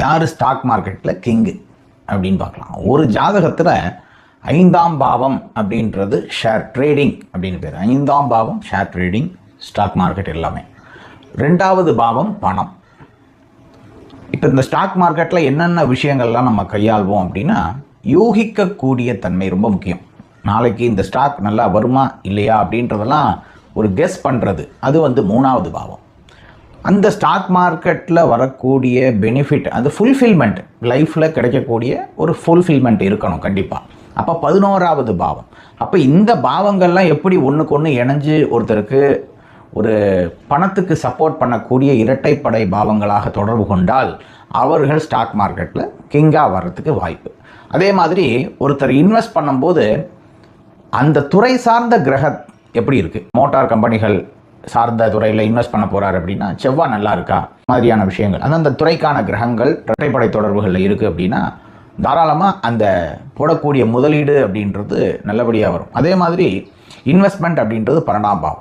யார் ஸ்டாக் மார்க்கெட்டில் கிங்கு அப்படின்னு பார்க்கலாம். ஒரு ஜாதகத்தில் 5ஆம் பாவம் அப்படின்றது ஷேர் ட்ரேடிங் அப்படின்னு பேர். 5ஆம் பாவம் ஷேர் ட்ரேடிங், ஸ்டாக் மார்க்கெட் எல்லாமே. 2வது பாவம் பணம். இப்போ இந்த ஸ்டாக் மார்க்கெட்டில் என்னென்ன விஷயங்கள்லாம் நம்ம கையாள்வோம் அப்படின்னா, யூகிக்கக்கூடிய தன்மை ரொம்ப முக்கியம். நாளைக்கு இந்த ஸ்டாக் நல்லா வருமா இல்லையா அப்படின்றதெல்லாம் ஒரு கெஸ் பண்ணுறது, அது 3வது பாவம். அந்த ஸ்டாக் மார்க்கெட்டில் வரக்கூடிய பெனிஃபிட், அது ஃபுல்ஃபில்மெண்ட், லைஃப்பில் கிடைக்கக்கூடிய ஒரு ஃபுல்ஃபில்மெண்ட் இருக்கணும் கண்டிப்பாக. அப்போ 11வது பாவம். அப்போ இந்த பாவங்கள்லாம் எப்படி ஒன்றுக்கு ஒன்று இணைஞ்சு ஒருத்தருக்கு ஒரு பணத்துக்கு சப்போர்ட் பண்ணக்கூடிய இரட்டைப்படை பாவங்களாக தொடர்பு கொண்டால் அவர்கள் ஸ்டாக் மார்க்கெட்டில் கிங்காக வர்றதுக்கு வாய்ப்பு. அதே மாதிரி ஒருத்தர் இன்வெஸ்ட் பண்ணும்போது அந்த துறை சார்ந்த கிரகம் எப்படி இருக்குது, மோட்டார் கம்பெனிகள் சார்ந்த துறையில் இன்வெஸ்ட் பண்ண போகிறார் அப்படின்னா செவ்வாய் நல்லா இருக்கா மாதிரியான விஷயங்கள், அந்த துறைக்கான கிரகங்கள் இரட்டைப்படை தொடர்புகளில் இருக்குது அப்படின்னா தாராளமாக அந்த போடக்கூடிய முதலீடு அப்படின்றது நல்லபடியாக வரும். அதே மாதிரி இன்வெஸ்ட்மெண்ட் அப்படின்றது 12ஆம் பாவம்.